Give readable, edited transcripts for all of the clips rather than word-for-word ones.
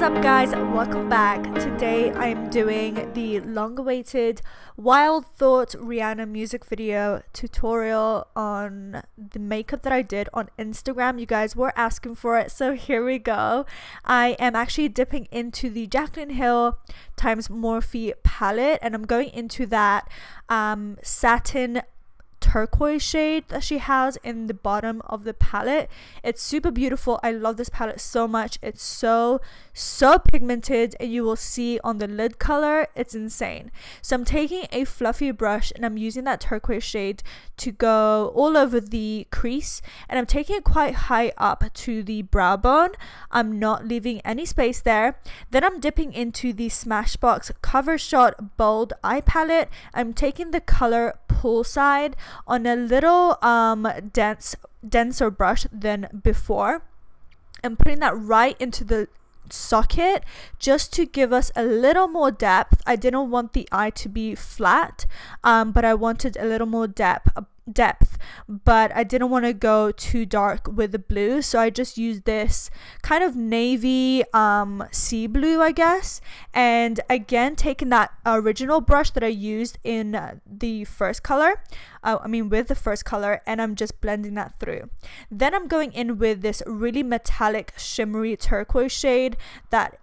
up guys, welcome back. Today I am doing the long-awaited Wild Thought Rihanna music video tutorial on the makeup that I did on Instagram. You guys were asking for it, so here we go. I am actually dipping into the Jaclyn Hill times Morphe palette, and I'm going into that satin turquoise shade that she has in the bottom of the palette. It's super beautiful. I love this palette so much. It's so pigmented, and you will see on the lid color, it's insane. So I'm taking a fluffy brush and I'm using that turquoise shade to go all over the crease, and I'm taking it quite high up to the brow bone. I'm not leaving any space there. Then I'm dipping into the Smashbox Cover Shot Bold Eye Palette. I'm taking the color Poolside on a little denser brush than before, and putting that right into the socket just to give us a little more depth. I didn't want the eye to be flat, but I wanted a little more depth, but I didn't want to go too dark with the blue, so I just used this kind of navy sea blue, I guess. And again, taking that original brush that I used in the first color, with the first color, and I'm just blending that through. Then I'm going in with this really metallic shimmery turquoise shade that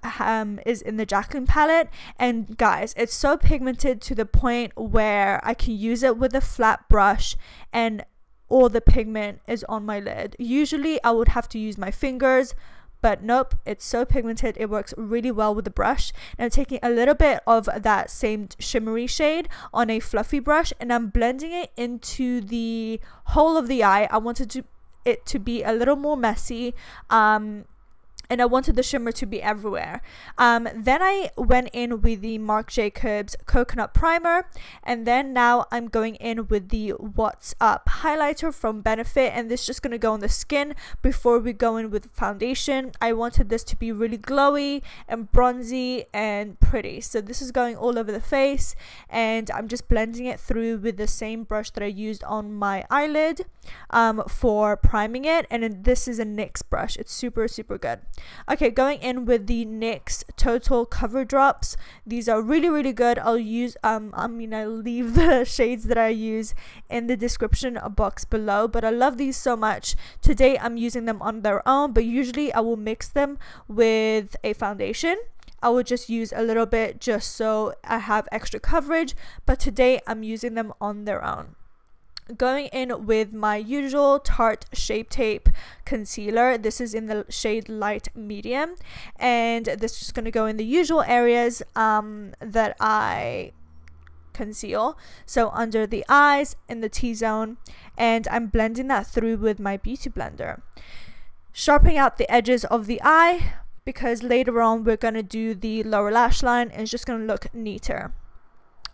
is in the Jaclyn palette. And guys, it's so pigmented to the point where I can use it with a flat brush and all the pigment is on my lid. Usually I would have to use my fingers, but nope, it's so pigmented, it works really well with the brush. And I'm taking a little bit of that same shimmery shade on a fluffy brush, and I'm blending it into the whole of the eye. I wanted it to be a little more messy, and I wanted the shimmer to be everywhere. Then I went in with the Marc Jacobs Coconut Primer, and then now I'm going in with the What's Up highlighter from Benefit, and this is just going to go on the skin before we go in with foundation. I wanted this to be really glowy and bronzy and pretty, so this is going all over the face, and I'm just blending it through with the same brush that I used on my eyelid for priming it. And then this is a NYX brush. It's super good. Okay, going in with the NYX Total Cover Drops. These are really good. I'll use I'll leave the shades that I use in the description box below, but I love these so much. Today I'm using them on their own, but usually I will mix them with a foundation. I will just use a little bit just so I have extra coverage, but today I'm using them on their own. Going in with my usual Tarte Shape Tape concealer. This is in the shade Light Medium, and this is just going to go in the usual areas that I conceal, so under the eyes, in the T-zone, and I'm blending that through with my beauty blender, sharpening out the edges of the eye, because later on we're going to do the lower lash line and it's just going to look neater.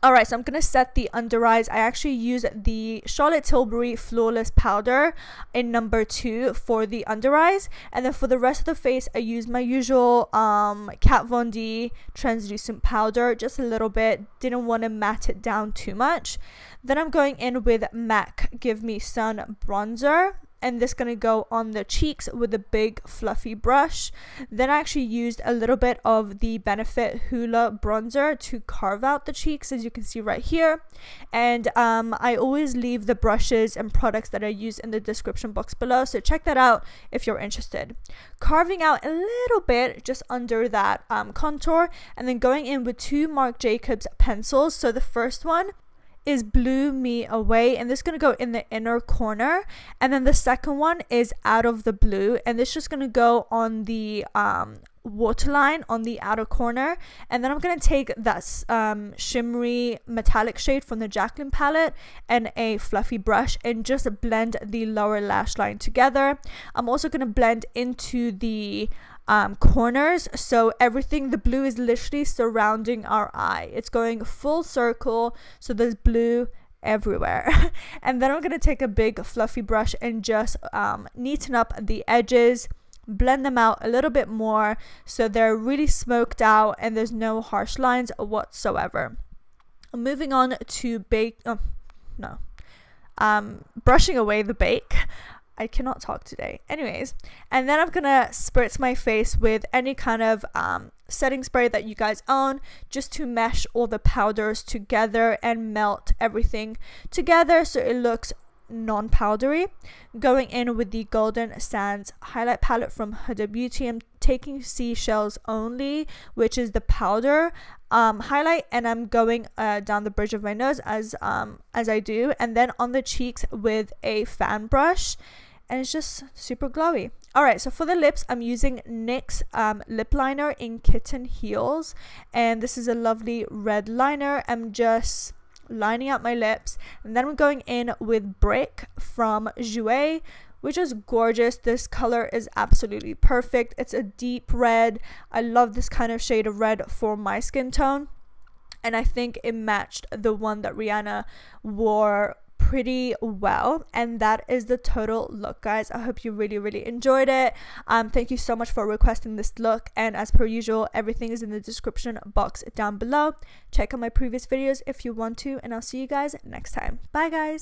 Alright, so I'm going to set the under eyes. I actually use the Charlotte Tilbury Flawless Powder in number 2 for the under eyes. And then for the rest of the face, I use my usual Kat Von D translucent powder, just a little bit. Didn't want to matte it down too much. Then I'm going in with MAC Give Me Sun Bronzer, and this is going to go on the cheeks with a big fluffy brush. Then I actually used a little bit of the Benefit Hoola bronzer to carve out the cheeks, as you can see right here. And I always leave the brushes and products that I use in the description box below, so check that out if you're interested. Carving out a little bit just under that contour, and then going in with 2 Marc Jacobs pencils. So the first one is Blew Me Away, and this is going to go in the inner corner, and then the second one is Out of the Blue, and this is just going to go on the waterline on the outer corner. And then I'm going to take that shimmery metallic shade from the Jaclyn palette and a fluffy brush and just blend the lower lash line together. I'm also going to blend into the corners, so everything, the blue is literally surrounding our eye. It's going full circle, so there's blue everywhere. And then I'm going to take a big fluffy brush and just neaten up the edges, blend them out a little bit more so they're really smoked out and there's no harsh lines whatsoever. Moving on to brushing away the bake. I cannot talk today. Anyways, and then I'm gonna spritz my face with any kind of setting spray that you guys own, just to mesh all the powders together and melt everything together so it looks non-powdery. Going in with the Golden Sands highlight palette from Huda Beauty. I'm taking Seashells Only, which is the powder highlight, and I'm going down the bridge of my nose as I do, and then on the cheeks with a fan brush, and it's just super glowy. All right, so for the lips, I'm using NYX lip liner in Kitten Heels, and this is a lovely red liner. I'm just lining up my lips, and then I'm going in with Brick from Jouer, which is gorgeous. This color is absolutely perfect. It's a deep red. I love this kind of shade of red for my skin tone, and I think it matched the one that Rihanna wore pretty well. And that is the total look, guys. I hope you really enjoyed it. Thank you so much for requesting this look, and as per usual, everything is in the description box down below. Check out my previous videos if you want to, and I'll see you guys next time. Bye, guys.